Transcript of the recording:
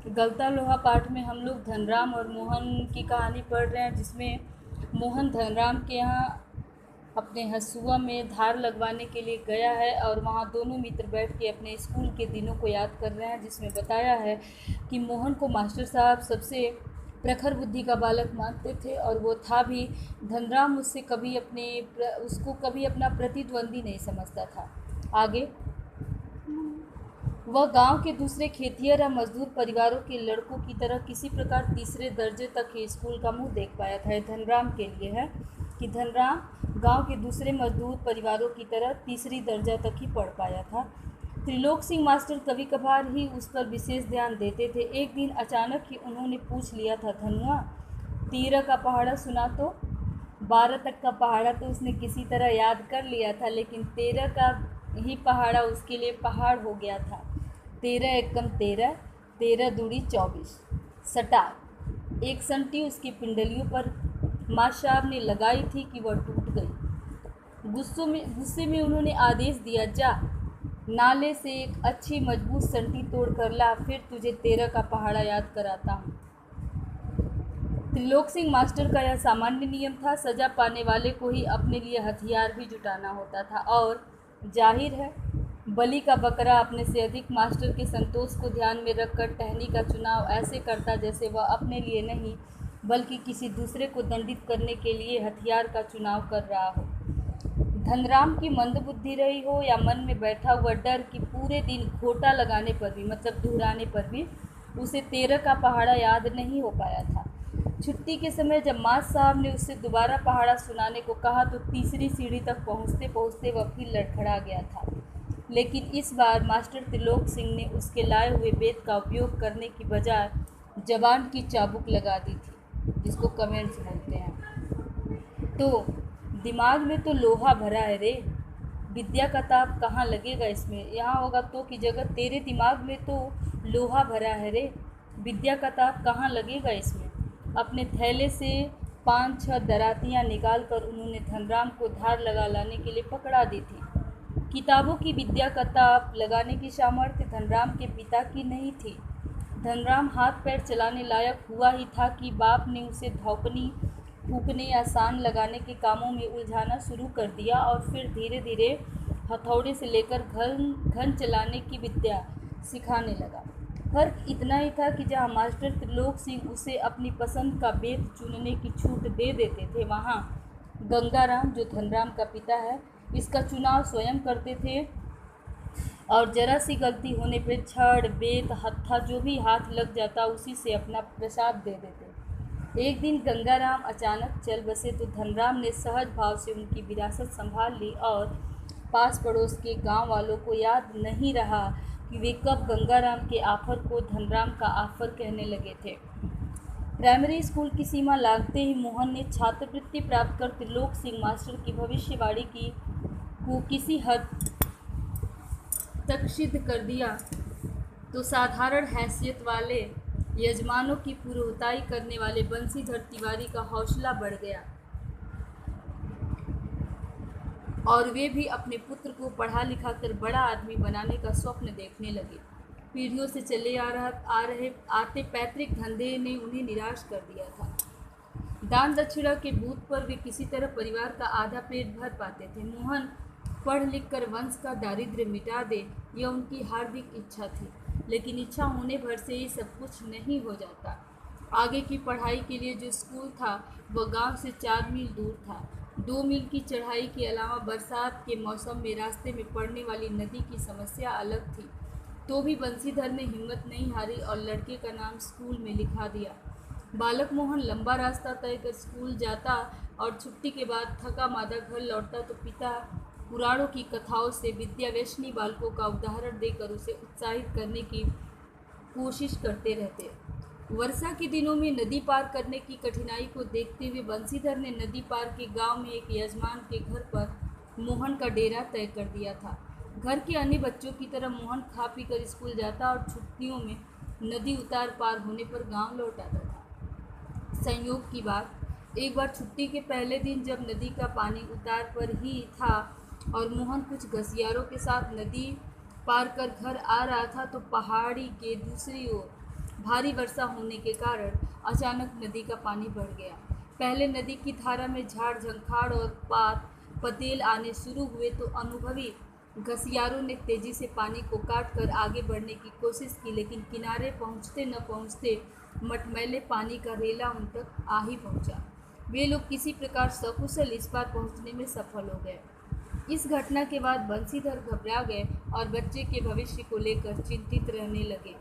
गलता लोहा पाठ में हम लोग धनराम और मोहन की कहानी पढ़ रहे हैं, जिसमें मोहन धनराम के यहाँ अपने हँसुआ में धार लगवाने के लिए गया है और वहाँ दोनों मित्र बैठ के अपने स्कूल के दिनों को याद कर रहे हैं, जिसमें बताया है कि मोहन को मास्टर साहब सबसे प्रखर बुद्धि का बालक मानते थे और वो था भी। धनराम उसको कभी अपना प्रतिद्वंदी नहीं समझता था। आगे, वह गांव के दूसरे खेतिहर या मजदूर परिवारों के लड़कों की तरह किसी प्रकार तीसरे दर्जे तक ही स्कूल का मुंह देख पाया था। धनराम के लिए है कि धनराम गांव के दूसरे मजदूर परिवारों की तरह तीसरी दर्जा तक ही पढ़ पाया था। त्रिलोक सिंह मास्टर कभी कभार ही उस पर विशेष ध्यान देते थे। एक दिन अचानक ही उन्होंने पूछ लिया था, धनुआ 13 का पहाड़ा सुना तो। 12 तक का पहाड़ा तो उसने किसी तरह याद कर लिया था, लेकिन 13 का ही पहाड़ा उसके लिए पहाड़ हो गया था। 13 एकम 13, 13 दूनी 24। सटार एक संटी उसकी पिंडलियों पर माँ साहब ने लगाई थी कि वह टूट गई। गुस्से में उन्होंने आदेश दिया, जा नाले से एक अच्छी मजबूत संटी तोड़ कर ला, फिर तुझे 13 का पहाड़ा याद कराता हूँ। त्रिलोक सिंह मास्टर का यह सामान्य नियम था। सजा पाने वाले को ही अपने लिए हथियार भी जुटाना होता था और जाहिर है बलि का बकरा अपने से अधिक मास्टर के संतोष को ध्यान में रखकर टहनी का चुनाव ऐसे करता जैसे वह अपने लिए नहीं बल्कि किसी दूसरे को दंडित करने के लिए हथियार का चुनाव कर रहा हो। धनराम की मंदबुद्धि रही हो या मन में बैठा हुआ डर कि पूरे दिन घोटा लगाने पर भी, मतलब दोहराने पर भी, उसे 13 का पहाड़ा याद नहीं हो पाया था। छुट्टी के समय जब मास्टर साहब ने उससे दोबारा पहाड़ा सुनाने को कहा तो तीसरी सीढ़ी तक पहुँचते पहुँचते वह फिर लड़खड़ा गया था। लेकिन इस बार मास्टर त्रिलोक सिंह ने उसके लाए हुए बेत का उपयोग करने की बजाय जबान की चाबुक लगा दी थी, जिसको कमेंट्स बोलते हैं। तो दिमाग में तो लोहा भरा है रे, विद्या का ताप कहाँ लगेगा इसमें। यहाँ होगा तो की जगह, तेरे दिमाग में तो लोहा भरा है रे, विद्या का ताप कहाँ लगेगा इसमें। अपने थैले से 5-6 दरातियाँ निकाल कर उन्होंने धनराम को धार लगा लाने के लिए पकड़ा दी थी। किताबों की विद्या का ताप लगाने की सामर्थ्य धनराम के पिता की नहीं थी। धनराम हाथ पैर चलाने लायक हुआ ही था कि बाप ने उसे धौपनी फूकने या सान लगाने के कामों में उलझाना शुरू कर दिया और फिर धीरे धीरे हथौड़े से लेकर घन चलाने की विद्या सिखाने लगा। फर्क इतना ही था कि जहाँ मास्टर त्रिलोक सिंह उसे अपनी पसंद का बेत चुनने की छूट दे देते थे, वहाँ गंगाराम, जो धनराम का पिता है, इसका चुनाव स्वयं करते थे और जरा सी गलती होने पर छड़, बेत, हत्था जो भी हाथ लग जाता उसी से अपना प्रसाद दे देते। एक दिन गंगाराम अचानक चल बसे तो धनराम ने सहज भाव से उनकी विरासत संभाल ली और पास पड़ोस के गांव वालों को याद नहीं रहा कि वे कब गंगाराम के आफर को धनराम का आफर कहने लगे थे। प्राइमरी स्कूल की सीमा लांघते ही मोहन ने छात्रवृत्ति प्राप्त कर त्रिलोक सिंह मास्टर की भविष्यवाणी को किसी हद तक सिद्ध कर दिया तो साधारण हैसियत वाले यजमानों की पुरोहिताई करने वाले बंसीधर तिवारी का हौसला बढ़ गया और वे भी अपने पुत्र को पढ़ा लिखा कर बड़ा आदमी बनाने का स्वप्न देखने लगे। पीढ़ियों से चले आते पैतृक धंधे ने उन्हें निराश कर दिया था। दान दक्षिणा के बूथ पर वे किसी तरह परिवार का आधा पेट भर पाते थे। मोहन पढ़ लिख कर वंश का दारिद्र्य मिटा दे, यह उनकी हार्दिक इच्छा थी, लेकिन इच्छा होने भर से ही सब कुछ नहीं हो जाता। आगे की पढ़ाई के लिए जो स्कूल था वह गांव से 4 मील दूर था। 2 मील की चढ़ाई के अलावा बरसात के मौसम में रास्ते में पड़ने वाली नदी की समस्या अलग थी। तो भी बंसीधर ने हिम्मत नहीं हारी और लड़के का नाम स्कूल में लिखा दिया। बालक मोहन लंबा रास्ता तय कर स्कूल जाता और छुट्टी के बाद थका मादा घर लौटता तो पिता पुराणों की कथाओं से विद्याव्यसनी बालकों का उदाहरण देकर उसे उत्साहित करने की कोशिश करते रहते। वर्षा के दिनों में नदी पार करने की कठिनाई को देखते हुए बंसीधर ने नदी पार के गांव में एक यजमान के घर पर मोहन का डेरा तय कर दिया था। घर के अन्य बच्चों की तरह मोहन खा पी कर स्कूल जाता और छुट्टियों में नदी उतार पार होने पर गांव लौट आता था। संयोग की बात, एक बार छुट्टी के पहले दिन जब नदी का पानी उतार पर ही था और मोहन कुछ घसियारों के साथ नदी पार कर घर आ रहा था तो पहाड़ी के दूसरी ओर भारी वर्षा होने के कारण अचानक नदी का पानी बढ़ गया। पहले नदी की धारा में झाड़ झंखाड़ और पतेल आने शुरू हुए तो अनुभवी घसियारों ने तेजी से पानी को काट कर आगे बढ़ने की कोशिश की, लेकिन किनारे पहुंचते न पहुंचते मटमैले पानी का रेला उन तक आ ही पहुंचा। वे लोग किसी प्रकार सकुशल इस पार पहुंचने में सफल हो गए। इस घटना के बाद बंसीधर घबरा गए और बच्चे के भविष्य को लेकर चिंतित रहने लगे।